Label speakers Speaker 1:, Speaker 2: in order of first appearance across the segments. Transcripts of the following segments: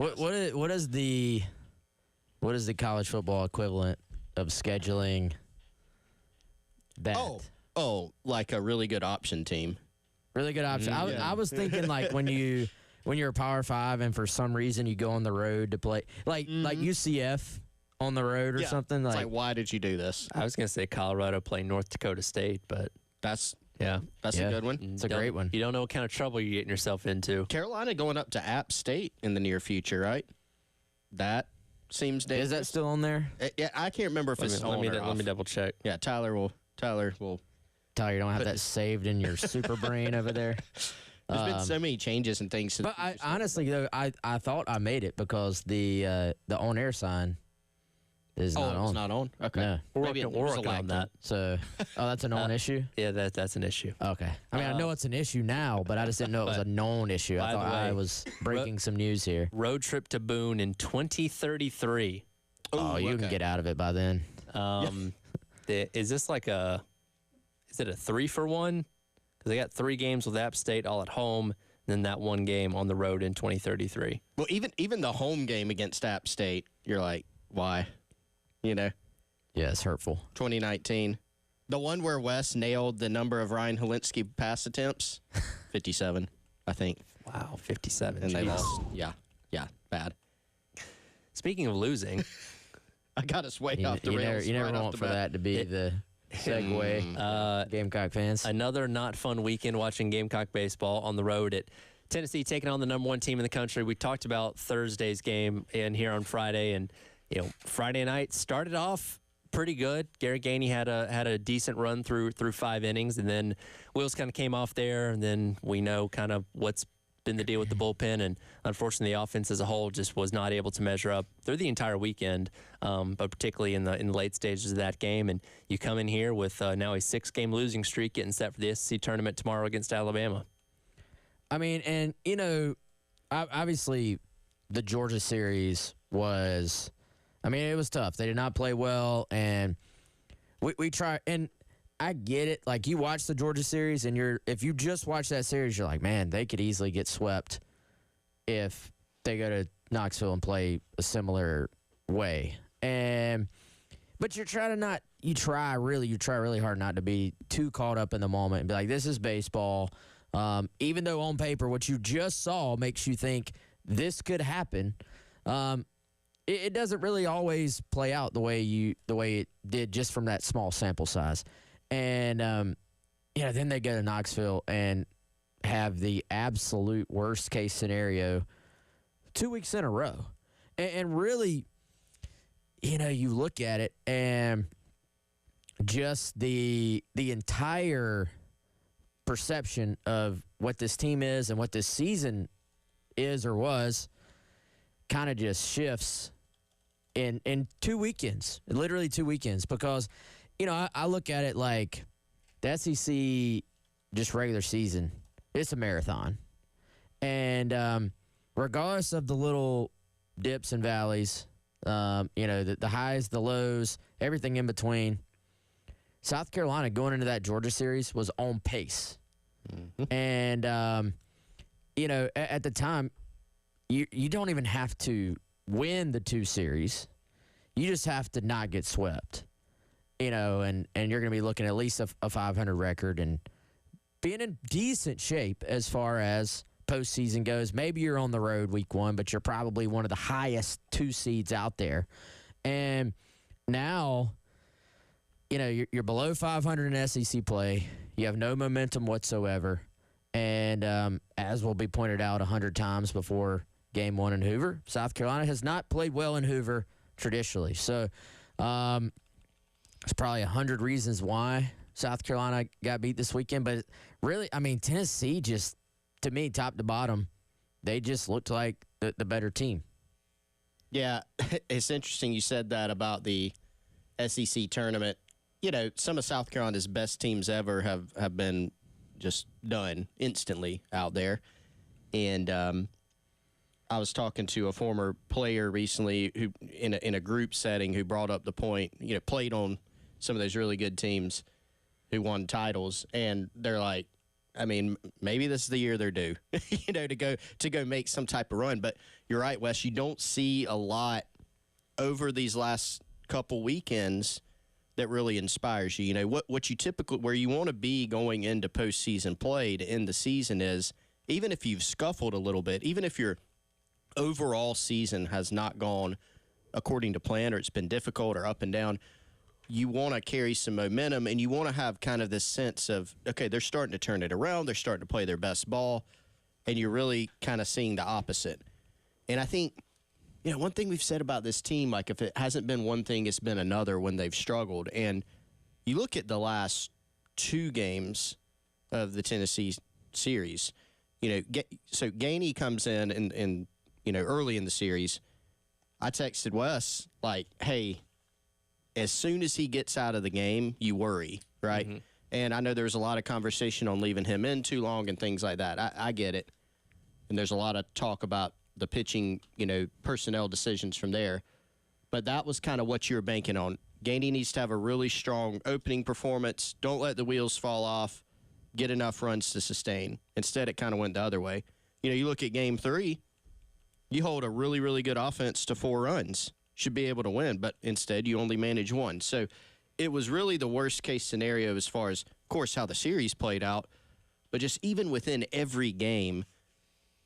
Speaker 1: What is the college football equivalent of scheduling that?
Speaker 2: Oh, like a really good option team.
Speaker 1: Really good option. I was thinking like when you're a Power 5 and for some reason you go on the road to play, like UCF on the road or something.
Speaker 2: It's like, why did you do this?
Speaker 3: I was going to say Colorado playing North Dakota State, but
Speaker 2: That's
Speaker 3: yeah,
Speaker 2: a good one.
Speaker 1: It's a great one.
Speaker 3: You don't know what kind of trouble you're getting yourself into.
Speaker 2: Carolina going up to App State in the near future, right? That seems dangerous.
Speaker 1: Is that still on there?
Speaker 2: Yeah, I can't remember if it's on or off.
Speaker 3: Let me double check.
Speaker 2: Yeah, Tyler will.
Speaker 1: Tyler, you don't have that saved in your super brain over there.
Speaker 2: There's been so many changes and things.
Speaker 1: But honestly, though, I thought I made it because the on-air sign is not on.
Speaker 2: It's not on? Okay.
Speaker 1: No.
Speaker 3: We're working on that.
Speaker 1: So, that's a known issue?
Speaker 3: Yeah, that's an issue.
Speaker 1: Okay. I mean, I know it's an issue now, but I just didn't know it was a known issue. I thought I was breaking some news here.
Speaker 3: Road trip to Boone in 2033.
Speaker 1: You can get out of it by then.
Speaker 3: Is this like is it a 3-for-1? Because they got 3 games with App State all at home, and then that one game on the road in 2033.
Speaker 2: Well, even the home game against App State, you're like, why? You know?
Speaker 1: Yeah, it's hurtful.
Speaker 2: 2019. The one where Wes nailed the number of Ryan Helinski pass attempts, 57, I think.
Speaker 3: Wow, 57.
Speaker 2: And they lost. Yeah, bad.
Speaker 3: Speaking of losing,
Speaker 2: I got us way off the rails.
Speaker 1: You never
Speaker 2: right
Speaker 1: want for that to be the segue. Gamecock fans.
Speaker 3: Another not fun weekend watching Gamecock baseball on the road at Tennessee, taking on the number 1 team in the country. We talked about Thursday's game in here on Friday, and Friday night started off pretty good. Garrett Gainey had a decent run through 5 innings, and then wheels kind of came off there, and then we know kind of what's been the deal with the bullpen, and unfortunately the offense as a whole just was not able to measure up through the entire weekend, but particularly in the late stages of that game. And you come in here with now a 6-game losing streak, getting set for the SEC tournament tomorrow against Alabama.
Speaker 1: I mean, and obviously the Georgia series was, it was tough. They did not play well, and we try, and I get it. Like, you watch the Georgia series, and if you just watch that series, you're like, man, they could easily get swept if they go to Knoxville and play a similar way. But you try really hard not to be too caught up in the moment and be like, this is baseball. Even though on paper what you just saw makes you think this could happen, it doesn't really always play out the way it did just from that small sample size. And, then they go to Knoxville and have the absolute worst case scenario 2 weeks in a row. And really, you look at it and just the entire perception of what this team is and what this season is or was kind of just shifts in 2 weekends, literally 2 weekends, because I look at it like the SEC, just regular season, it's a marathon. And regardless of the little dips and valleys, the highs, the lows, everything in between, South Carolina going into that Georgia series was on pace. Mm-hmm. And, at the time, you don't even have to win the 2 series. You just have to not get swept. And you're going to be looking at least a 500 record and being in decent shape as far as postseason goes. Maybe you're on the road week 1, but you're probably one of the highest 2 seeds out there. And now, you're below 500 in SEC play. You have no momentum whatsoever. And as will be pointed out 100 times before Game 1 in Hoover, South Carolina has not played well in Hoover traditionally. So, there's probably 100 reasons why South Carolina got beat this weekend. But really, Tennessee just, to me, top to bottom, they just looked like the better team.
Speaker 2: Yeah, it's interesting you said that about the SEC tournament. Some of South Carolina's best teams ever have been just done instantly out there. And I was talking to a former player recently who, in a group setting, who brought up the point, played on some of those really good teams who won titles, and they're like, I mean, maybe this is the year they're due, to go make some type of run. But you're right, Wes. You don't see a lot over these last couple weekends that really inspires you. You know what you typically where you want to be going into postseason play to end the season is, even if you've scuffled a little bit, even if your overall season has not gone according to plan, or it's been difficult or up and down, you want to carry some momentum, and you want to have kind of this sense of, okay, they're starting to turn it around, they're starting to play their best ball, and you're really kind of seeing the opposite. And I think, one thing we've said about this team, like if it hasn't been one thing, it's been another when they've struggled. And you look at the last 2 games of the Tennessee series, so Gainey comes in early in the series. I texted Wes, like, hey, as soon as he gets out of the game, you worry, right? Mm-hmm. And I know there's a lot of conversation on leaving him in too long and things like that. I get it. And there's a lot of talk about the pitching, personnel decisions from there. But that was kind of what you were banking on. Gainey needs to have a really strong opening performance. Don't let the wheels fall off. Get enough runs to sustain. Instead, it kind of went the other way. You look at Game 3, you hold a really, really good offense to 4 runs. Should be able to win, but instead you only manage 1. So it was really the worst case scenario as far as, of course, how the series played out, but just even within every game,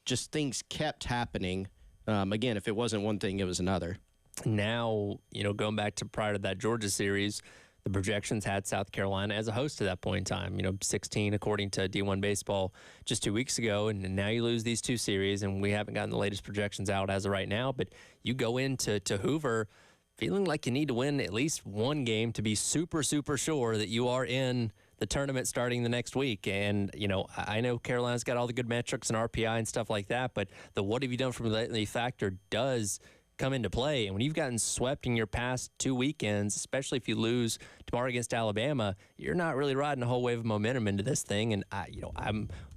Speaker 2: just things kept happening. Again, if it wasn't one thing, it was another.
Speaker 3: Now, going back to prior to that Georgia series, the projections had South Carolina as a host to that point in time, 16 according to D1 Baseball just 2 weeks ago. And now you lose these 2 series, and we haven't gotten the latest projections out as of right now. But you go into Hoover feeling like you need to win at least 1 game to be super, super sure that you are in the tournament starting the next week. And, I know Carolina's got all the good metrics and RPI and stuff like that, but the what have you done from lately factor does come into play. And when you've gotten swept in your past 2 weekends, especially if you lose tomorrow against Alabama, you're not really riding a whole wave of momentum into this thing. And I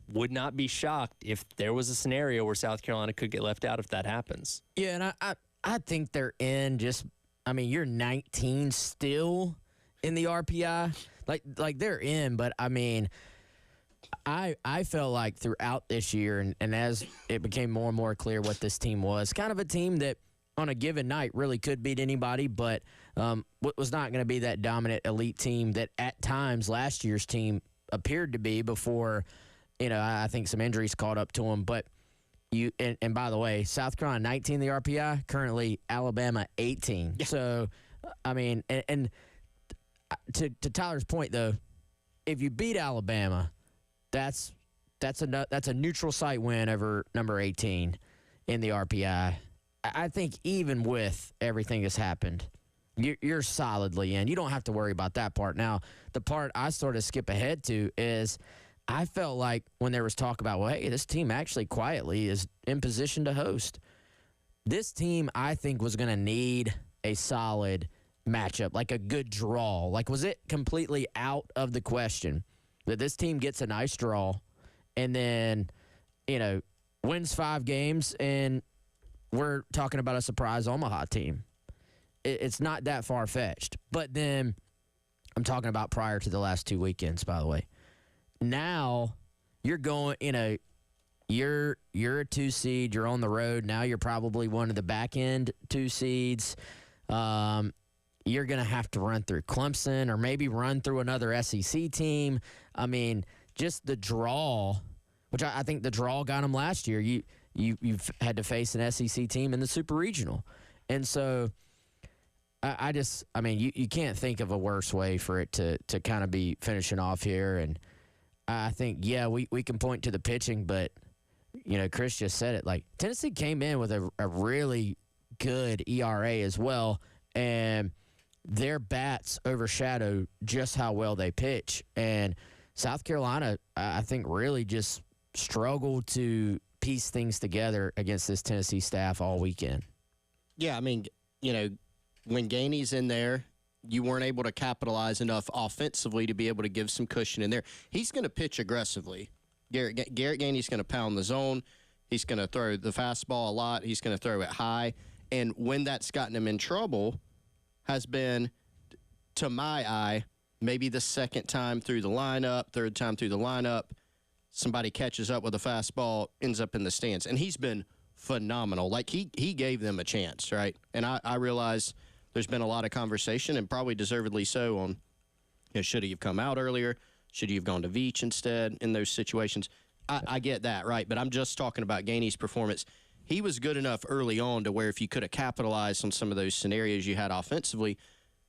Speaker 3: would not be shocked if there was a scenario where South Carolina could get left out if that happens.
Speaker 1: Yeah, and I think they're in you're 19 still in the RPI. Like they're in, but I felt like throughout this year, and as it became more and more clear what this team was, kind of a team that on a given night really could beat anybody, but was not going to be that dominant elite team that at times last year's team appeared to be before, I think some injuries caught up to them. But and by the way, South Carolina 19 the RPI, currently Alabama 18. Yeah. So, and to Tyler's point though, if you beat Alabama, that's a neutral site win over number 18 in the RPI. I think even with everything that's happened, you're solidly in. You don't have to worry about that part. Now, the part I sort of skip ahead to is I felt like when there was talk about, well, hey, this team actually quietly is in position to host. This team, I think, was going to need a solid matchup, like a good draw. Like, was it completely out of the question that this team gets a nice draw and then, wins 5 games and we're talking about a surprise Omaha team? It's not that far-fetched. But then I'm talking about prior to the last 2 weekends, by the way. Now you're going, you're a 2 seed. You're on the road. Now you're probably one of the back-end 2 seeds. You're going to have to run through Clemson or maybe run through another SEC team. Just the draw, which I think the draw got them last year. You've had to face an SEC team in the Super Regional. And so you can't think of a worse way for it to kind of be finishing off here. And I think, we can point to the pitching, but, Chris just said it. Like, Tennessee came in with a really good ERA as well, and their bats overshadow just how well they pitch. And South Carolina, I think, really just struggled to piece things together against this Tennessee staff all weekend.
Speaker 2: Yeah, when Gainey's in there, you weren't able to capitalize enough offensively to be able to give some cushion in there. He's going to pitch aggressively. Garrett Gainey's going to pound the zone. He's going to throw the fastball a lot. He's going to throw it high. And when that's gotten him in trouble has been, to my eye, maybe the second time through the lineup, third time through the lineup, somebody catches up with a fastball, ends up in the stands. And he's been phenomenal. Like, he gave them a chance, right? And I realize there's been a lot of conversation, and probably deservedly so, on, should he have come out earlier? Should he have gone to Veach instead in those situations? I get that, right? But I'm just talking about Gainey's performance. He was good enough early on to where if you could have capitalized on some of those scenarios you had offensively,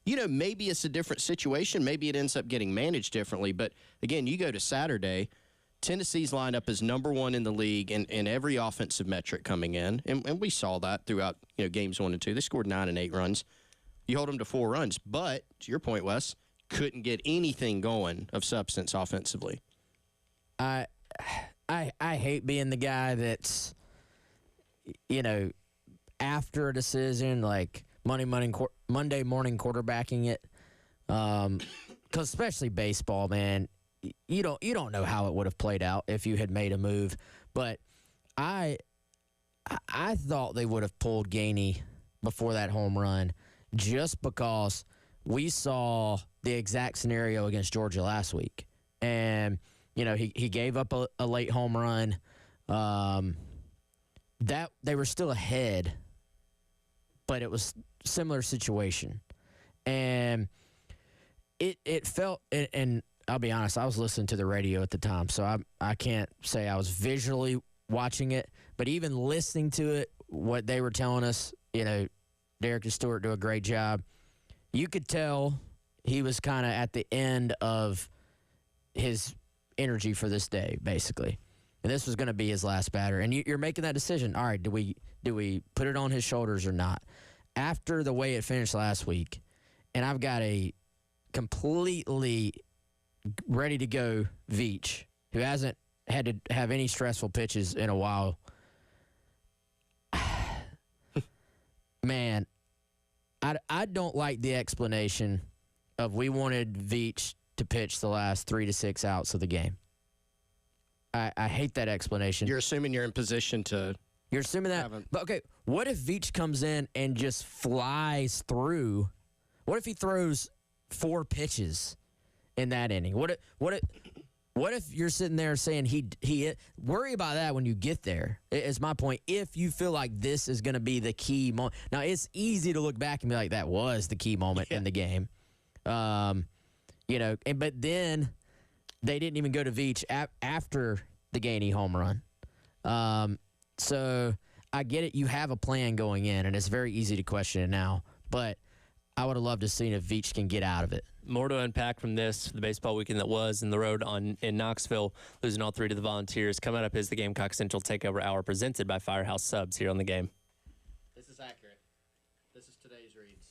Speaker 2: maybe it's a different situation. Maybe it ends up getting managed differently. But, again, you go to Saturday, Tennessee's lineup is number one in the league in every offensive metric coming in. And we saw that throughout games 1 and 2. They scored 9 and 8 runs. You hold them to 4 runs. But, to your point, Wes, couldn't get anything going of substance offensively.
Speaker 1: I hate being the guy that's, after a decision, like Monday morning quarterbacking it. Because especially baseball, man, you don't know how it would have played out if you had made a move. But I thought they would have pulled Gainey before that home run, just because we saw the exact scenario against Georgia last week. And, he gave up a late home run. That they were still ahead, but it was a similar situation. And it felt, and I'll be honest, I was listening to the radio at the time, so I can't say I was visually watching it, but even listening to it, what they were telling us, Derek and Stewart do a great job. You could tell he was kind of at the end of his energy for this day, basically. And this was going to be his last batter. And you're making that decision. All right, do we put it on his shoulders or not? After the way it finished last week, and I've got a completely ready to go Veach, who hasn't had to have any stressful pitches in a while. Man, I don't like the explanation of we wanted Veach to pitch the last 3 to 6 outs of the game. I hate that explanation.
Speaker 2: You're assuming you're in position to.
Speaker 1: You're assuming that. But, okay, what if Veach comes in and just flies through? What if he throws 4 pitches in that inning? What if you're sitting there saying he worry about that when you get there, is my point. If you feel like this is going to be the key moment. Now, it's easy to look back and be like, that was the key moment in the game. But then they didn't even go to Veach after the Gainey home run. So I get it. You have a plan going in, and it's very easy to question it now. But I would have loved to see if Veach can get out of it.
Speaker 3: More to unpack from this, the baseball weekend that was, in the road in Knoxville, losing all 3 to the Volunteers. Coming up is the Gamecock Central Takeover Hour, presented by Firehouse Subs here on the game.
Speaker 2: This is accurate. This is today's reads.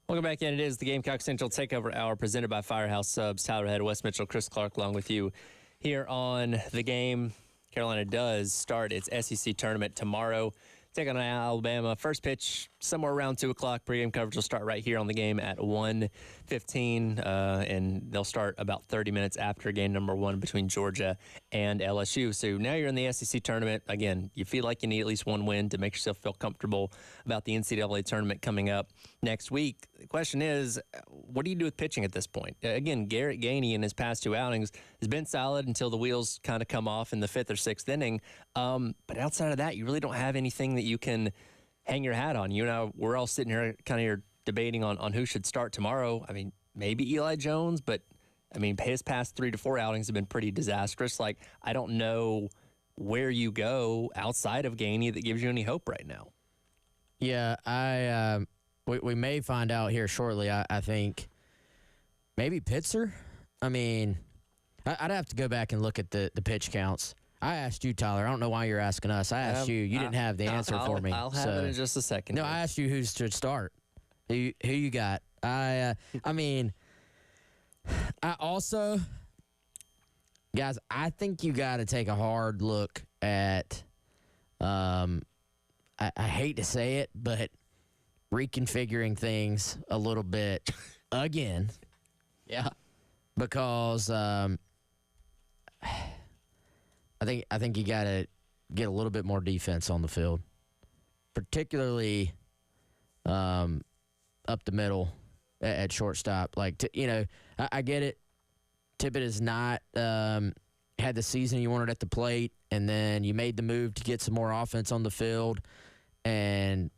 Speaker 3: Welcome back in. It is the Gamecock Central Takeover Hour presented by Firehouse Subs. Tyler Head, Wes Mitchell, Chris Clark along with you here on the game. Carolina does start its SEC tournament tomorrow. Taking on Alabama. First pitch somewhere around 2 o'clock. Pregame coverage will start right here on the game at 1:15, and they'll start about 30 minutes after game number 1 between Georgia and LSU. So now you're in the SEC tournament. Again, you feel like you need at least one win to make yourself feel comfortable about the NCAA tournament coming up next week. The question is, what do you do with pitching at this point? Again, Garrett Gainey in his past 2 outings has been solid until the wheels kind of come off in the 5th or 6th inning. But outside of that, you really don't have anything that you can hang your hat on. You know, we're all sitting here kind of here debating on who should start tomorrow. I mean, maybe Eli Jones, but I mean, his past 3 to 4 outings have been pretty disastrous. Like, I don't know where you go outside of Gainey that gives you any hope right now.
Speaker 1: Yeah, we may find out here shortly. I think maybe Pitzer. I mean, I'd have to go back and look at the pitch counts. I asked you, Tyler. I don't know why you're asking us. I asked you. You didn't have the answer for me.
Speaker 3: I'll have it in just a second.
Speaker 1: No, I asked you who should start. Who you got? I mean, I also, guys, I think you got to take a hard look at. I hate to say it, but reconfiguring things a little bit again.
Speaker 2: Yeah.
Speaker 1: Because I think you got to get a little bit more defense on the field, particularly up the middle at shortstop. Like, I get it. Tippett has not had the season you wanted at the plate, and then you made the move to get some more offense on the field. And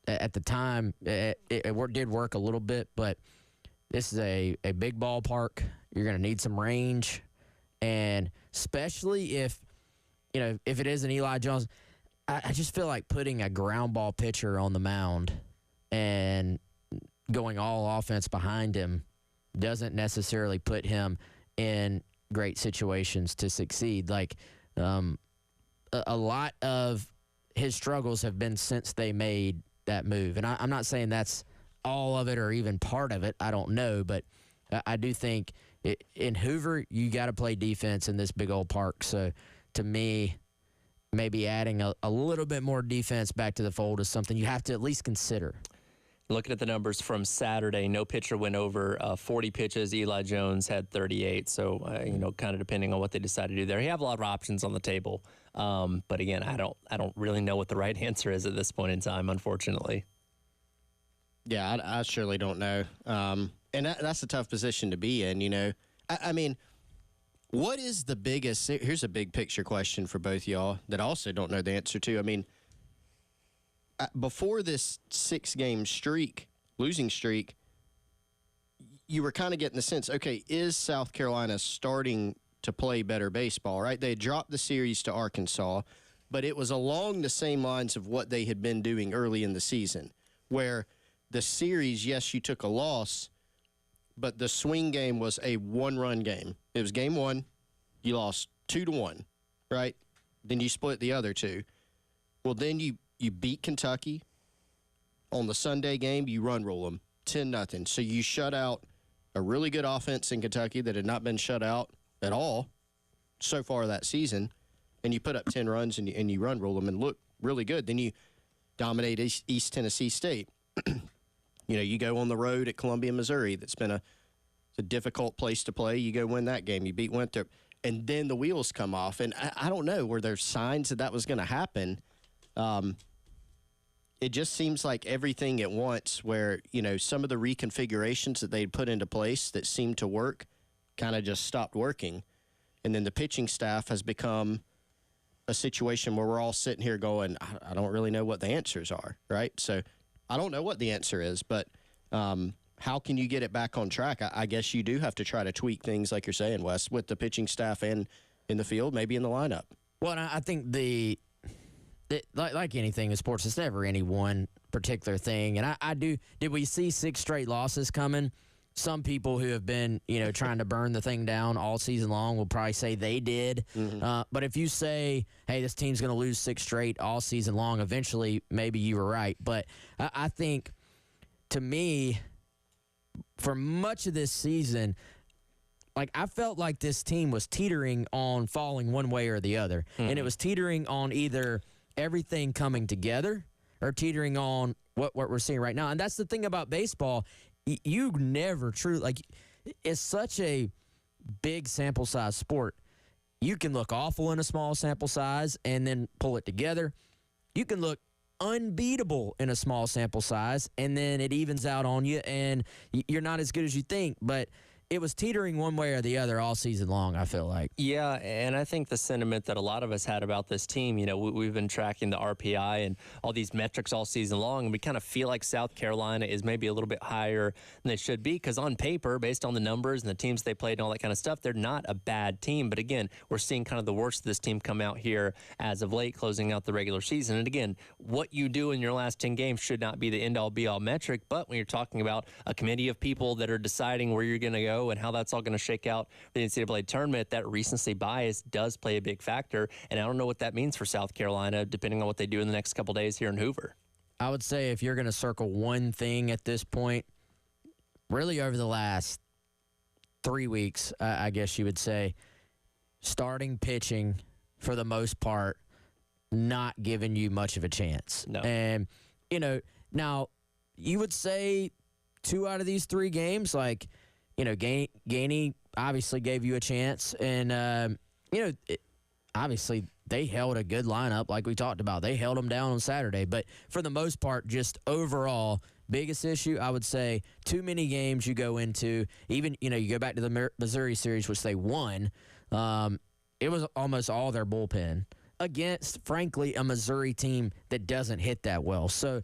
Speaker 1: at the time, it did work a little bit, but this is a big ballpark. You're going to need some range. And especially if it is an Eli Jones, I just feel like putting a ground ball pitcher on the mound and going all offense behind him doesn't necessarily put him in great situations to succeed. Like, a lot of his struggles have been since they made that move. And I'm not saying that's all of it or even part of it. I don't know, but I do think in Hoover, you got to play defense in this big old park. So, to me, maybe adding a little bit more defense back to the fold is something you have to at least consider.
Speaker 3: Looking at the numbers from Saturday, no pitcher went over 40 pitches. Eli Jones had 38. So, kind of depending on what they decide to do there. You have a lot of options on the table. But again, I don't really know what the right answer is at this point in time, unfortunately.
Speaker 2: Yeah, I surely don't know. And that's a tough position to be in, I mean, what is the biggest – here's a big picture question for both y'all that I also don't know the answer to. I mean, before this 6-game losing streak, you were kind of getting the sense, okay, is South Carolina starting to play better baseball, right? They had dropped the series to Arkansas, but it was along the same lines of what they had been doing early in the season, where the series, yes, you took a loss, but the swing game was a 1-run game. It was game 1. You lost 2-1, right? Then you split the other 2. Well, then you beat Kentucky. On the Sunday game, you run rule them 10-0. So you shut out a really good offense in Kentucky that had not been shut out at all so far that season, and you put up 10 runs and you run rule them and look really good. Then you dominate East Tennessee State. You go on the road at Columbia, Missouri. That's been a difficult place to play. You go win that game. You beat Winthrop. And then the wheels come off. And I don't know, were there signs that was going to happen? It just seems like everything at once where, some of the reconfigurations that they'd put into place that seemed to work kind of just stopped working. And then the pitching staff has become a situation where we're all sitting here going, I don't really know what the answers are, right? So I don't know what the answer is, but how can you get it back on track? I guess you do have to try to tweak things like you're saying, Wes, with the pitching staff and in the field, maybe in the lineup.
Speaker 1: Well, I think like anything in sports, it's never any one particular thing. And did we see 6 straight losses coming? Some people who have been, trying to burn the thing down all season long will probably say they did. Mm-hmm. But if you say, hey, this team's going to lose 6 straight all season long, eventually maybe you were right. But I think, to me, for much of this season, like I felt like this team was teetering on falling one way or the other. And it was teetering on either everything coming together or teetering on what we're seeing right now. And that's the thing about baseball. You never truly, like, it's such a big sample size sport. You can look awful in a small sample size and then pull it together. You can look unbeatable in a small sample size and then it evens out on you and you're not as good as you think. But it was teetering one way or the other all season long, I feel like.
Speaker 3: Yeah, and I think the sentiment that a lot of us had about this team, you know, we've been tracking the RPI and all these metrics all season long, and we kind of feel like South Carolina is maybe a little bit higher than they should be because on paper, based on the numbers and the teams they played and all that kind of stuff, they're not a bad team. But again, we're seeing kind of the worst of this team come out here as of late, closing out the regular season. And again, what you do in your last 10 games should not be the end-all, be-all metric, but when you're talking about a committee of people that are deciding where you're going to go and how that's all going to shake out for the NCAA tournament, that recency bias does play a big factor. And I don't know what that means for South Carolina, depending on what they do in the next couple days here in Hoover.
Speaker 1: I would say if you're going to circle one thing at this point, really over the last 3 weeks, I guess you would say, starting pitching for the most part, not giving you much of a chance.
Speaker 3: No.
Speaker 1: And, you know, now you would say 2 out of these 3 games, like, you know, Gainey obviously gave you a chance. And, you know, obviously they held a good lineup like we talked about. They held them down on Saturday. But for the most part, just overall, biggest issue, I would say too many games you go into. Even, you know, you go back to the Missouri series, which they won. It was almost all their bullpen against, frankly, a Missouri team that doesn't hit that well. So,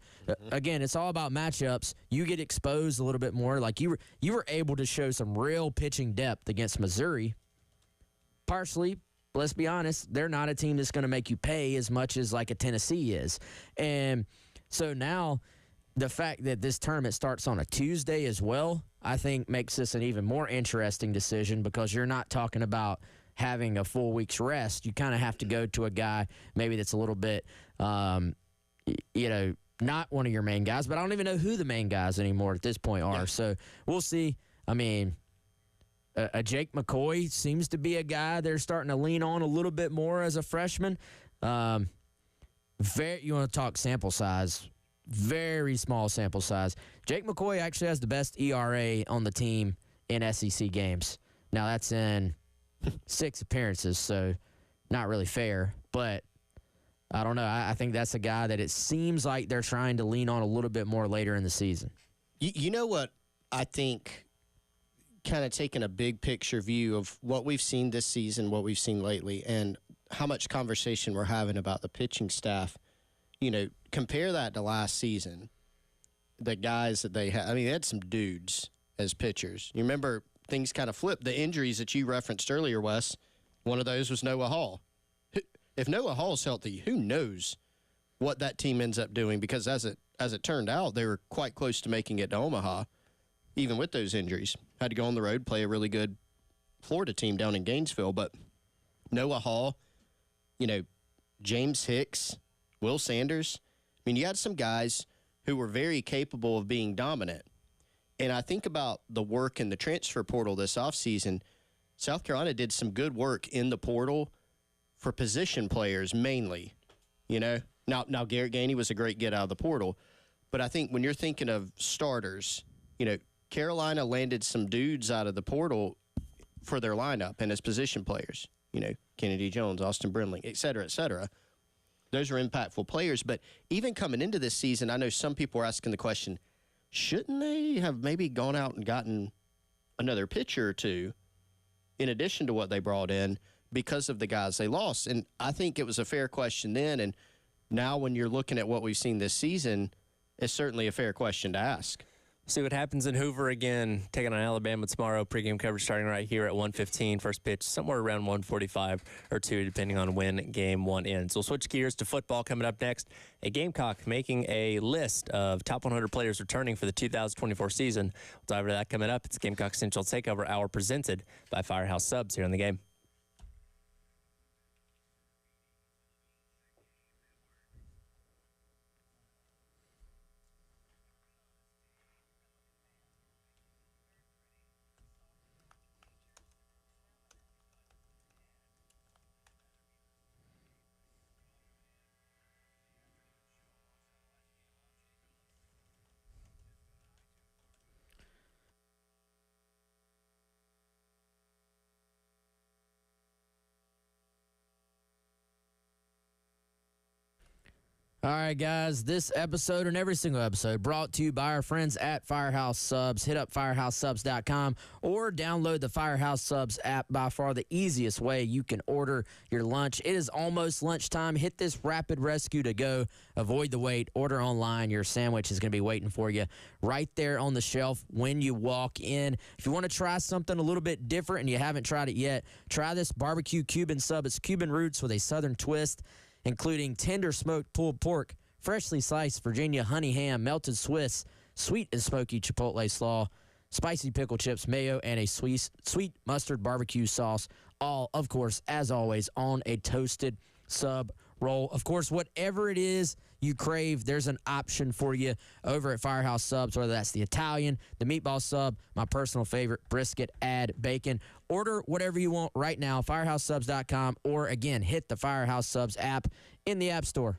Speaker 1: again, it's all about matchups. You get exposed a little bit more. Like, you were able to show some real pitching depth against Missouri. Partially, let's be honest, they're not a team that's going to make you pay as much as, like, a Tennessee is. And so now the fact that this tournament starts on a Tuesday as well, I think makes this an even more interesting decision because you're not talking about having a full week's rest. You kind of have to go to a guy maybe that's a little bit, you know, not one of your main guys, but I don't even know who the main guys anymore at this point are. Yeah. So we'll see. I mean, a Jake McCoy seems to be a guy they're starting to lean on a little bit more as a freshman. You want to talk sample size, very small sample size. Jake McCoy actually has the best ERA on the team in SEC games. Now, that's in 6 appearances, so not really fair. But I don't know. I think that's a guy that it seems like they're trying to lean on a little bit more later in the season.
Speaker 2: You know what I think, kind of taking a big picture view of what we've seen this season, what we've seen lately, and how much conversation we're having about the pitching staff. You know, compare that to last season. The guys that they had, I mean, they had some dudes as pitchers. You remember things kind of flipped. The injuries that you referenced earlier, Wes, one of those was Noah Hall. If Noah Hall's healthy, who knows what that team ends up doing? Because as it turned out, they were quite close to making it to Omaha, even with those injuries. Had to go on the road, play a really good Florida team down in Gainesville. But Noah Hall, you know, James Hicks, Will Sanders. I mean, you had some guys who were very capable of being dominant. And I think about the work in the transfer portal this offseason. South Carolina did some good work in the portal for position players mainly. You know, now Garrett Gainey was a great get out of the portal. But I think when you're thinking of starters, you know, Carolina landed some dudes out of the portal for their lineup and as position players. You know, Kennedy Jones, Austin Brindling, et cetera, et cetera. Those are impactful players. But even coming into this season, I know some people are asking the question, shouldn't they have maybe gone out and gotten another pitcher or two in addition to what they brought in because of the guys they lost? And I think it was a fair question then. And now when you're looking at what we've seen this season, it's certainly a fair question to ask.
Speaker 3: See what happens in Hoover again, taking on Alabama tomorrow. Pregame coverage starting right here at 1:15. First pitch somewhere around 1:45 or 2, depending on when game 1 ends. We'll switch gears to football coming up next. A Gamecock making a list of top 100 players returning for the 2024 season. We'll dive into that coming up. It's Gamecock Central Takeover Hour presented by Firehouse Subs here on the game.
Speaker 1: All right, guys, this episode and every single episode brought to you by our friends at Firehouse Subs. Hit up firehousesubs.com or download the Firehouse Subs app. By far the easiest way you can order your lunch. It is almost lunchtime. Hit this rapid rescue to go. Avoid the wait. Order online. Your sandwich is going to be waiting for you right there on the shelf when you walk in. If you want to try something a little bit different and you haven't tried it yet, try this barbecue Cuban sub. It's Cuban roots with a southern twist, including tender smoked pulled pork, freshly sliced Virginia honey ham, melted Swiss, sweet and smoky chipotle slaw, spicy pickle chips, mayo, and a sweet mustard barbecue sauce. All, of course, as always, on a toasted sub roll. Of course, whatever it is you crave, there's an option for you over at Firehouse Subs, whether that's the Italian, the meatball sub, my personal favorite, brisket, add bacon. Order whatever you want right now, firehousesubs.com, or again, hit the Firehouse Subs app in the App Store.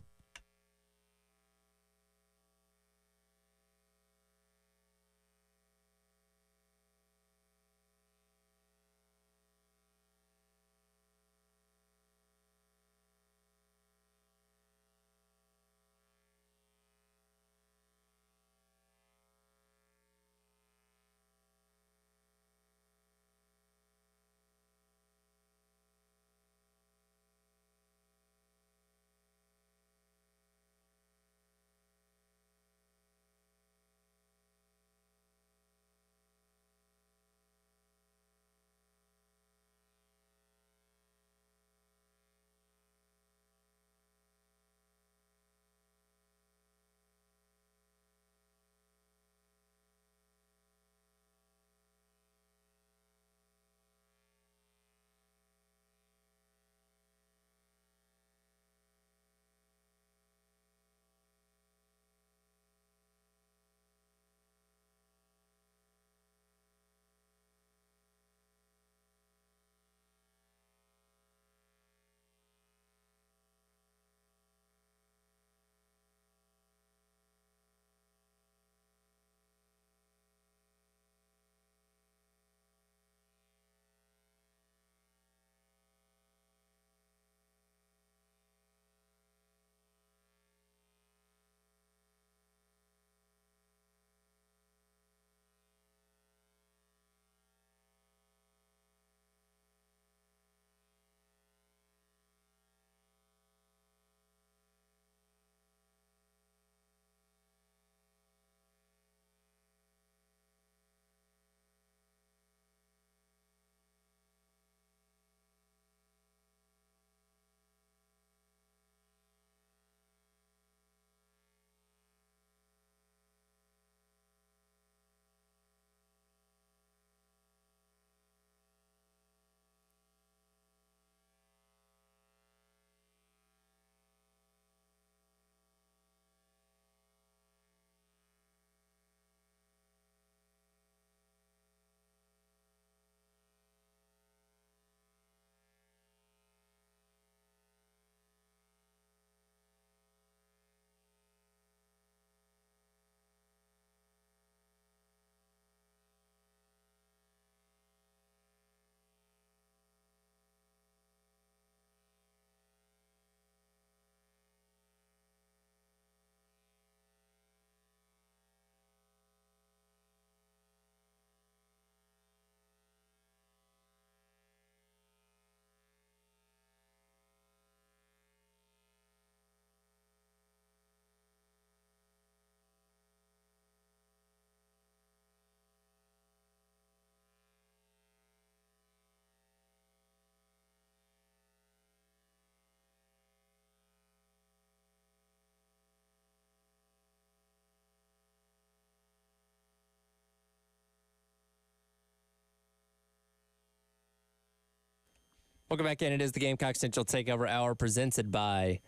Speaker 3: Welcome back in. It is the Gamecock Central Takeover Hour presented by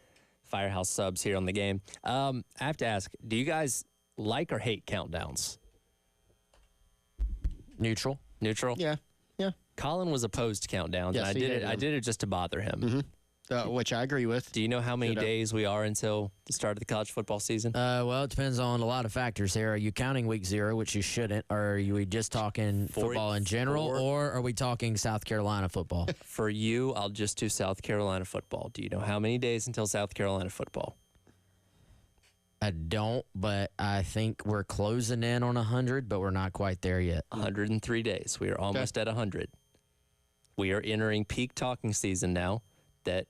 Speaker 3: Firehouse Subs here on the game. I have to ask, do you guys like or hate countdowns?
Speaker 1: Neutral.
Speaker 3: Neutral?
Speaker 2: Yeah.
Speaker 3: Colin was opposed to countdowns,
Speaker 2: Yes,
Speaker 3: and
Speaker 2: he did.
Speaker 3: I did it just to bother him.
Speaker 2: Which I agree with.
Speaker 3: Do you know how many
Speaker 2: Ditto.
Speaker 3: days we are until the start of the college football season?
Speaker 1: Well, it depends on a lot of factors here. Are you counting week 0, which you shouldn't? Or are we just talking football in general? Or are we talking South Carolina football?
Speaker 3: For you, I'll just do South Carolina football. Do you know how many days until South Carolina football?
Speaker 1: I don't, but I think we're closing in on 100, but we're not quite there yet.
Speaker 3: 103 days. We are almost at 100. We are entering peak talking season now that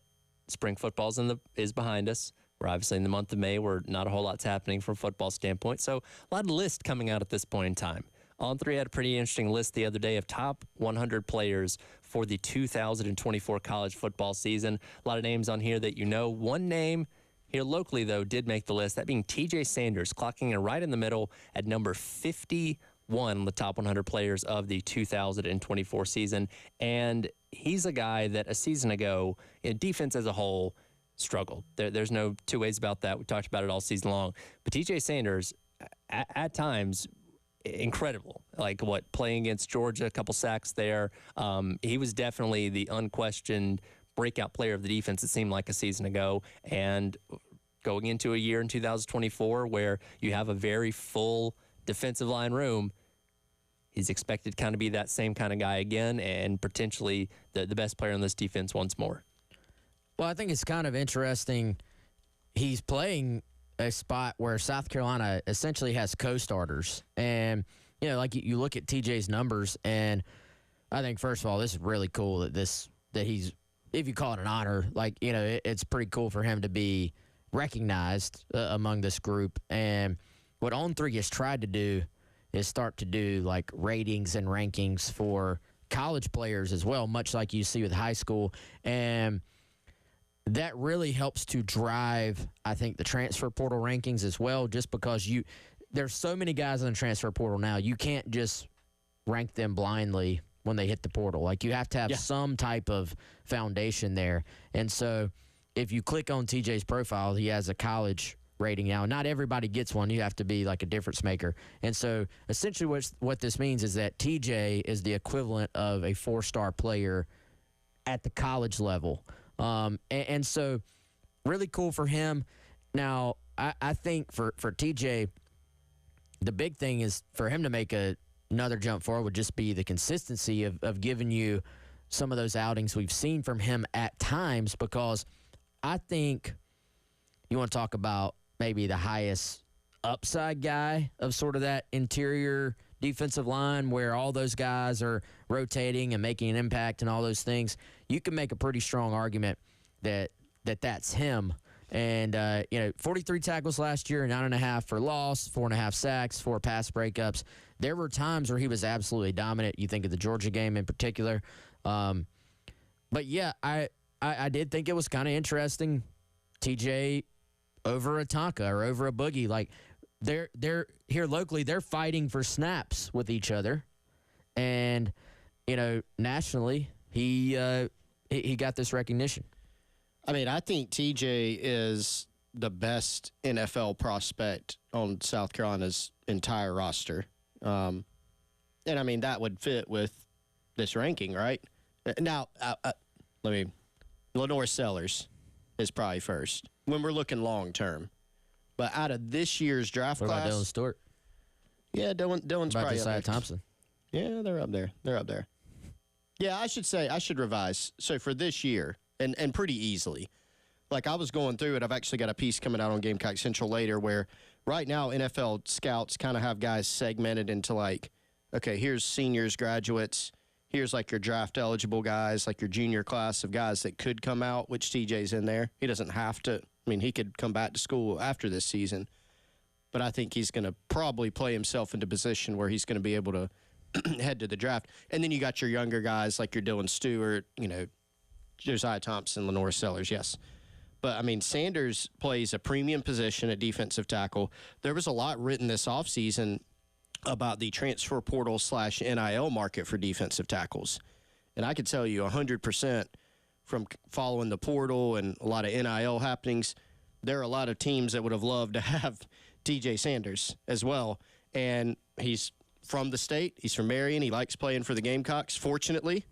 Speaker 3: spring football is behind us. We're obviously in the month of May where not a whole lot's happening from a football standpoint. So a lot of lists coming out at this point in time. On3 had a pretty interesting list the other day of top 100 players for the 2024 college football season. A lot of names on here that you know. One name here locally, though, did make the list, that being TJ Sanders, clocking in right in the middle at number 51, the top 100 players of the 2024 season. And he's a guy that a season ago, in defense as a whole, struggled. There's no two ways about that. We talked about it all season long. But TJ Sanders, at times, incredible. Like playing against Georgia, a couple sacks there. He was definitely the unquestioned breakout player of the defense, it seemed like a season ago. And going into a year in 2024 where you have a very full defensive line room, he's expected to kind of be that same kind of guy again and potentially the best player on this defense once more.
Speaker 1: Well, I think it's kind of interesting. He's playing a spot where South Carolina essentially has co-starters. And, like you look at TJ's numbers, and I think, first of all, this is really cool that he's, if you call it an honor, it's pretty cool for him to be recognized among this group. And what On3 has tried to do is start to do, ratings and rankings for college players as well, much like you see with high school. And that really helps to drive, I think, the transfer portal rankings as well, just because there's so many guys in the transfer portal now, you can't just rank them blindly when they hit the portal. You have to have some type of foundation there. And so if you click on TJ's profile, he has a college rating now. Not everybody gets one. You have to be a difference maker. And so essentially what this means is that TJ is the equivalent of a 4-star player at the college level. And so really cool for him. Now, I think for TJ, the big thing is for him to make another jump forward would just be the consistency of giving you some of those outings we've seen from him at times, because I think you want to talk about maybe the highest upside guy of sort of that interior defensive line where all those guys are rotating and making an impact and all those things. You can make a pretty strong argument that's him. And, 43 tackles last year, 9.5 for loss, 4.5 sacks, 4 pass breakups. There were times where he was absolutely dominant. You think of the Georgia game in particular. But, yeah, I did think it was kind of interesting. TJ over a Tonka or over a Boogie. They're here locally, they're fighting for snaps with each other. And, nationally, he got this recognition.
Speaker 2: I mean, I think TJ is the best NFL prospect on South Carolina's entire roster. And, I mean, that would fit with this ranking, right? Now, Lenore Sellers is probably first when we're looking long term. But out of this year's draft class.
Speaker 1: What about Dylan Stewart?
Speaker 2: Yeah, Dylan's
Speaker 1: about
Speaker 2: probably
Speaker 1: Josiah
Speaker 2: up there.
Speaker 1: Thompson?
Speaker 2: Yeah, they're up there. Yeah, I should revise. So for this year, and pretty easily. I was going through it. I've actually got a piece coming out on Gamecock Central later where right now NFL scouts kind of have guys segmented into okay, here's seniors, graduates. Here's your draft eligible guys, your junior class of guys that could come out, which TJ's in there. He doesn't have to. I mean, he could come back to school after this season. But I think he's going to probably play himself into position where he's going to be able to head to the draft. And then you got your younger guys like your Dylan Stewart, Josiah Thompson, Lenore Sellers, yes. But, I mean, Sanders plays a premium position at defensive tackle. There was a lot written this offseason about the transfer portal / NIL market for defensive tackles. And I could tell you 100% from following the portal and a lot of NIL happenings, there are a lot of teams that would have loved to have TJ Sanders as well. And he's from the state. He's from Marion. He likes playing for the Gamecocks, fortunately,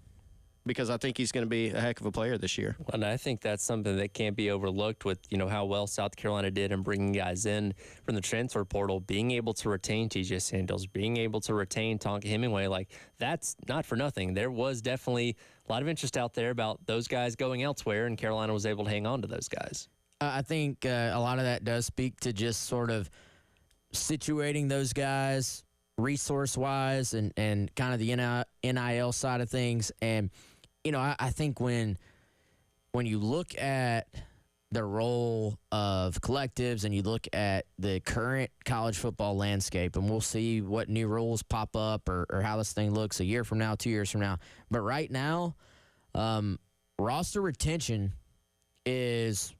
Speaker 2: because I think he's going to be a heck of a player this year.
Speaker 3: And I think that's something that can't be overlooked with, how well South Carolina did in bringing guys in from the transfer portal, being able to retain TJ Sanders, being able to retain Tonka Hemingway. That's not for nothing. There was definitely a lot of interest out there about those guys going elsewhere, and Carolina was able to hang on to those guys.
Speaker 1: I think a lot of that does speak to just sort of situating those guys resource-wise and kind of the NIL side of things. And, I think when you look at the role of collectives and you look at the current college football landscape, and we'll see what new rules pop up or how this thing looks a year from now, 2 years from now. But right now, roster retention is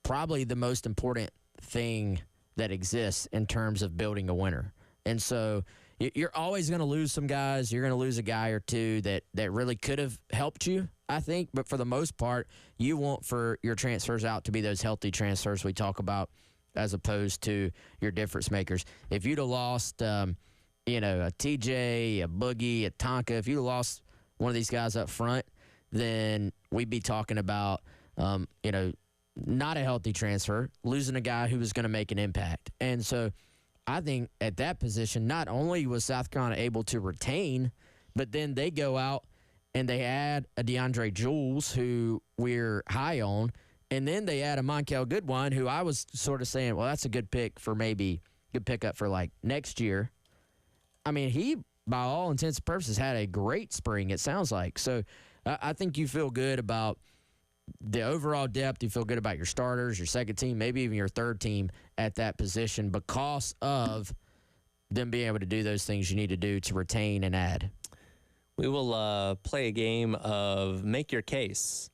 Speaker 1: probably the most important thing that exists in terms of building a winner. And so you're always going to lose some guys. You're going to lose a guy or two that really could have helped you, I think. But for the most part, you want for your transfers out to be those healthy transfers we talk about as opposed to your difference makers. If you'd have lost, a TJ, a Boogie, a Tonka, if you'd have lost one of these guys up front, then we'd be talking about, not a healthy transfer, losing a guy who was going to make an impact. And so I think at that position, not only was South Carolina able to retain, but then they go out and they add a DeAndre Jules, who we're high on, and then they add a Monkel Goodwine, who I was sort of saying, well, that's a good pick for maybe good pickup for like next year. I mean, he, by all intents and purposes, had a great spring, it sounds like. So I think you feel good about the overall depth. You feel good about your starters, your second team, maybe even your third team at that position because of them being able to do those things you need to do to retain and add.
Speaker 3: We will play a game of Make Your Case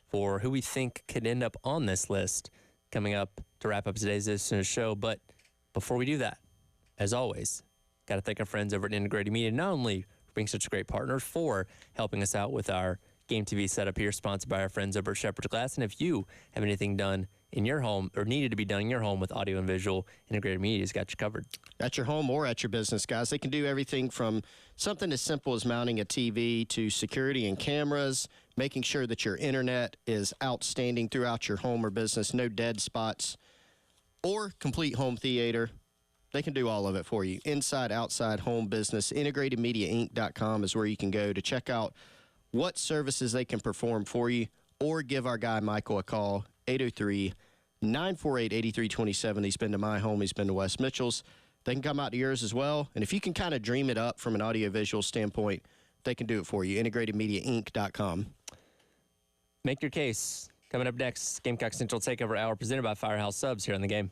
Speaker 3: for who we think could end up on this list coming up to wrap up today's edition of the show. But before we do that, as always, got to thank our friends over at Integrated Media, not only for being such great partners, for helping us out with our Game TV setup here, sponsored by our friends over at Shepherd's Glass. And if you have anything done in your home or needed to be done in your home with audio and visual, Integrated Media's got you covered.
Speaker 2: At your home or at your business, guys. They can do everything from something as simple as mounting a TV to security and cameras, making sure that your internet is outstanding throughout your home or business, no dead spots, or complete home theater. They can do all of it for you. Inside, outside, home business. IntegratedMediaInc.com is where you can go to check out what services they can perform for you, or give our guy Michael a call, 803-948-8327. He's been to my home. He's been to West Mitchell's. They can come out to yours as well. And if you can kind of dream it up from an audiovisual standpoint, they can do it for you. IntegratedMediaInc.com.
Speaker 3: Make your case. Coming up next, Gamecock Central Takeover Hour presented by Firehouse Subs here on the game.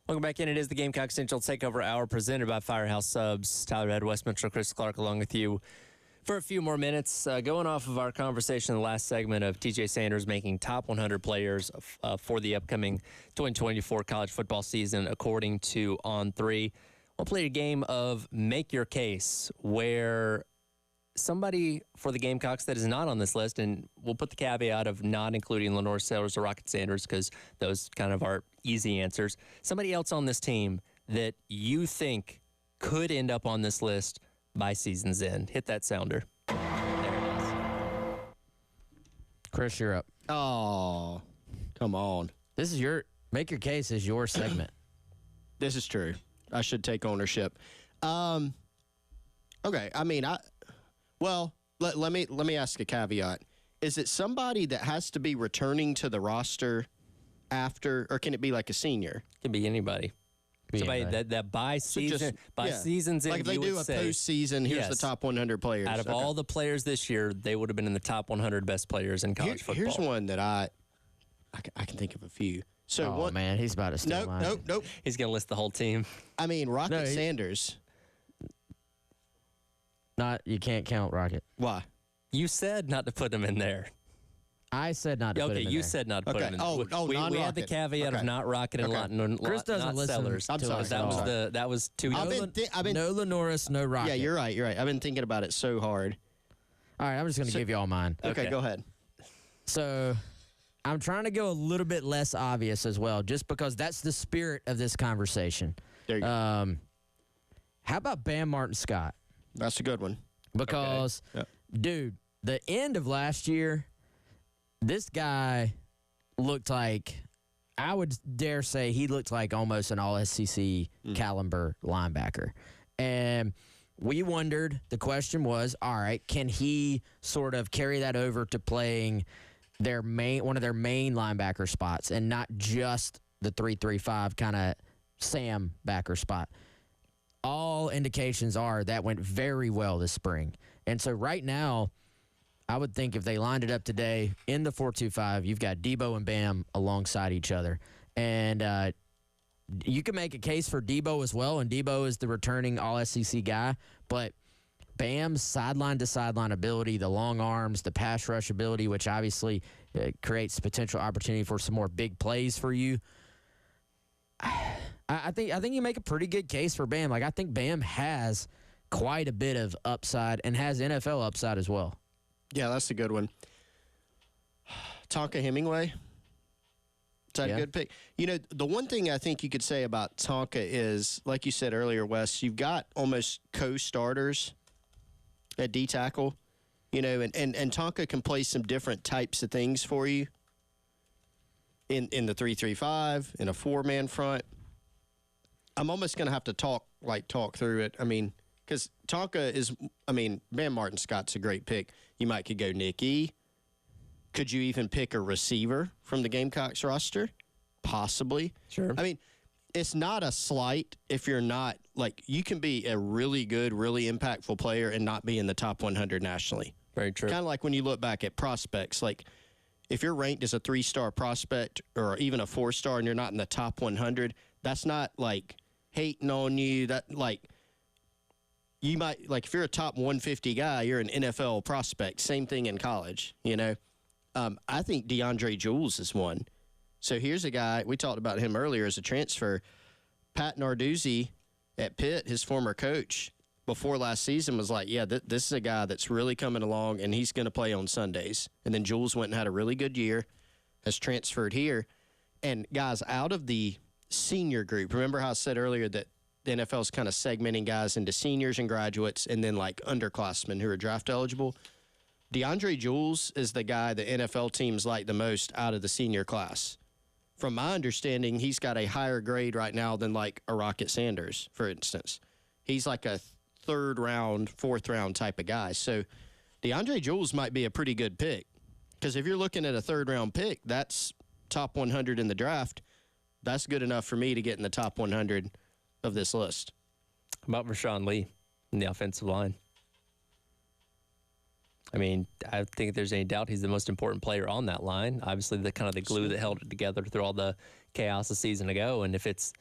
Speaker 3: Welcome back in. It is the Gamecock Central Takeover Hour presented by Firehouse Subs. Tyler Ed, West Metro, Chris Clark along with you for a few more minutes. Going off of our conversation in the last segment of TJ Sanders making top 100 players for the upcoming 2024 college football season, according to On3. We'll play a game of Make Your Case, where somebody for the Gamecocks that is not on this list, and we'll put the caveat of not including Lenore Sellers or Rocket Sanders because those kind of are easy answers. Somebody else on this team that you think could end up on this list by season's end. Hit that sounder. There it is.
Speaker 1: Chris, you're up.
Speaker 2: Oh, come on.
Speaker 1: This is your Make Your Case is your segment.
Speaker 2: This is true. I should take ownership. Okay. I mean, let me ask a caveat. Is it somebody that has to be returning to the roster after, or can it be like a senior?
Speaker 3: Can be anybody. Somebody that by season season's end,
Speaker 2: like if they do a postseason, here's the top 100 players.
Speaker 3: Out of all the players this year, they would have been in the top 100 best players in college football.
Speaker 2: Here's one that I can think of a few. So
Speaker 1: man, he's about to steal mine.
Speaker 2: Nope.
Speaker 3: He's going to list the whole team.
Speaker 2: I mean, Rocket Sanders.
Speaker 1: You can't count Rocket.
Speaker 2: Why?
Speaker 3: You said not to put him in there.
Speaker 1: I said not to put him in there.
Speaker 3: Okay, you said not to put him in there. We had the caveat of not Rocket and
Speaker 1: Chris doesn't
Speaker 3: not
Speaker 1: listen
Speaker 3: Sellers.
Speaker 1: I'm sorry.
Speaker 3: That was too.
Speaker 1: No Lenoris, no Rocket.
Speaker 2: Yeah, you're right. I've been thinking about it so hard.
Speaker 1: All right, I'm just going to give you all mine.
Speaker 2: Okay, go ahead.
Speaker 1: So I'm trying to go a little bit less obvious as well, just because that's the spirit of this conversation.
Speaker 2: There you go.
Speaker 1: How about Bam Martin Scott?
Speaker 2: That's a good one.
Speaker 1: Because, dude, the end of last year, this guy looked like, I would dare say he looked like almost an all-SEC caliber linebacker. And we wondered, the question was, all right, can he sort of carry that over to playing one of their main linebacker spots and not just the 3-3-5 kind of Sam backer spot? All indications are that went very well this spring. And so right now, I would think if they lined it up today in the 4-2-5, you've got Debo and Bam alongside each other. And you can make a case for Debo as well, and Debo is the returning all-SEC guy. But Bam's sideline-to-sideline ability, the long arms, the pass rush ability, which obviously creates potential opportunity for some more big plays for you. I think you make a pretty good case for Bam. Like, I think Bam has quite a bit of upside and has NFL upside as well.
Speaker 2: Yeah, that's a good one. Tonka Hemingway. Is that a good pick? You know, the one thing I think you could say about Tonka is, like you said earlier, Wes, you've got almost co-starters at D-tackle, you know, and Tonka can play some different types of things for you in the 3-3-5, in a four-man front. I'm almost going to have to talk through it. I mean, because Tonka is, Bam Martin Scott's a great pick. You could go Nick E. Could you even pick a receiver from the Gamecocks roster? Possibly.
Speaker 3: Sure.
Speaker 2: I mean, it's not a slight if you're not, you can be a really good, really impactful player and not be in the top 100 nationally.
Speaker 3: Very true.
Speaker 2: Kind of like when you look back at prospects, if you're ranked as a 3-star prospect or even a 4-star and you're not in the top 100, that's not hating on you. That you might, if you're a top 150 guy, you're an NFL prospect. Same thing in college, you know. I think DeAndre Jules is one. So here's a guy, we talked about him earlier as a transfer. Pat Narduzzi at Pitt, his former coach, before last season was like, this is a guy that's really coming along, and he's going to play on Sundays. And then Jules went and had a really good year, has transferred here. And guys, out of the senior group, remember how I said earlier that the NFL is kind of segmenting guys into seniors and graduates and then underclassmen who are draft eligible? DeAndre Jules is the guy the NFL teams like the most out of the senior class. From my understanding, he's got a higher grade right now than a Rocket Sanders, for instance. He's like a third round, fourth round type of guy. So DeAndre Jules might be a pretty good pick, because if you're looking at a third round pick, that's top 100 in the draft. That's good enough for me to get in the top 100 of this list.
Speaker 3: How about Rashawn Lee in the offensive line? I mean, I think if there's any doubt, he's the most important player on that line. Obviously, the glue that held it together through all the chaos a season ago. And if it's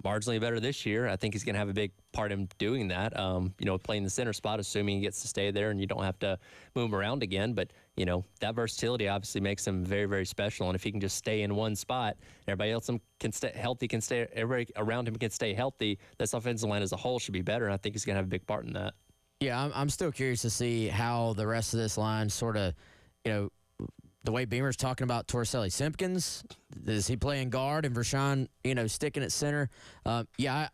Speaker 3: marginally better this year. I think he's going to have a big part in doing that. Playing the center spot, assuming he gets to stay there and you don't have to move him around again. But, that versatility obviously makes him very, very special. And if he can just stay in one spot, everybody else can stay healthy, everybody around him can stay healthy, this offensive line as a whole should be better. And I think he's going to have a big part in that.
Speaker 1: Yeah, I'm still curious to see how the rest of this line sort of, the way Beamer's talking about Torricelli Simpkins, is he playing guard and Vershawn, sticking at center? I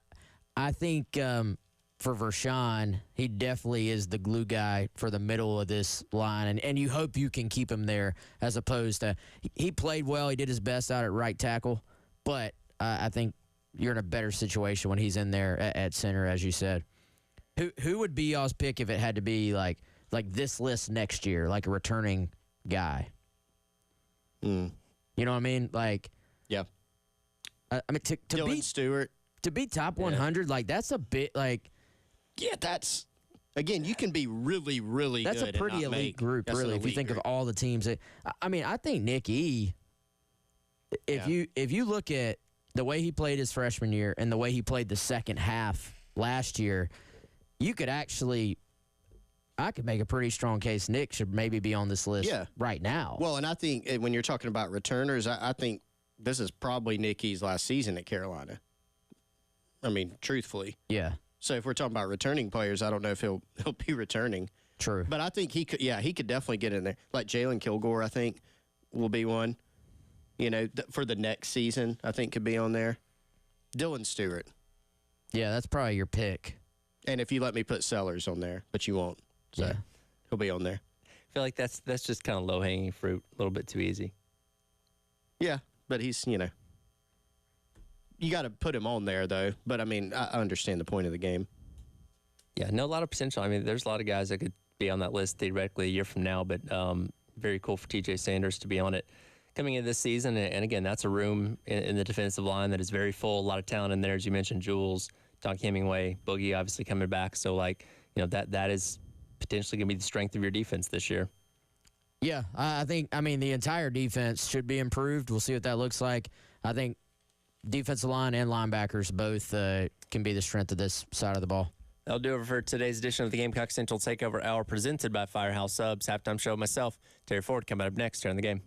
Speaker 1: think for Vershawn, he definitely is the glue guy for the middle of this line, and you hope you can keep him there as opposed to he played well, he did his best out at right tackle, but I think you're in a better situation when he's in there at center, as you said. Who would be y'all's pick if it had to be like this list next year, like a returning guy? You know what I mean?
Speaker 2: Yeah.
Speaker 1: I mean, to
Speaker 2: Dylan
Speaker 1: be
Speaker 2: Stewart.
Speaker 1: To be top 100, that's a bit
Speaker 2: Yeah, that's again. You can be really, really.
Speaker 1: That's
Speaker 2: good
Speaker 1: a pretty elite group, really. If you think of all the teams, I think Nick E. If you look at the way he played his freshman year and the way he played the second half last year, you could actually. I could make a pretty strong case Nick should maybe be on this list right now.
Speaker 2: Well, and I think when you're talking about returners, I think this is probably Nick E's last season at Carolina. I mean, truthfully.
Speaker 1: Yeah.
Speaker 2: So if we're talking about returning players, I don't know if he'll be returning.
Speaker 1: True.
Speaker 2: But I think he could definitely get in there. Like Jalen Kilgore, I think, will be one. For the next season, I think could be on there. Dylan Stewart.
Speaker 1: Yeah, that's probably your pick.
Speaker 2: And if you let me put Sellers on there, but you won't. So he'll be on there.
Speaker 3: I feel like that's just kind of low-hanging fruit, a little bit too easy.
Speaker 2: Yeah, but he's, you got to put him on there, though. But, I mean, I understand the point of the game.
Speaker 3: Yeah, a lot of potential. I mean, there's a lot of guys that could be on that list theoretically a year from now, but very cool for TJ Sanders to be on it coming into this season. And again, that's a room in the defensive line that is very full. A lot of talent in there, as you mentioned, Jules, Doc Hemingway, Boogie obviously coming back. So, that is potentially going to be the strength of your defense this year.
Speaker 1: Yeah, the entire defense should be improved. We'll see what that looks like. I think defensive line and linebackers both can be the strength of this side of the ball.
Speaker 3: That'll do it for today's edition of the Gamecock Central Takeover Hour presented by Firehouse Subs. Halftime show with myself, Terry Ford, coming up next here on the game.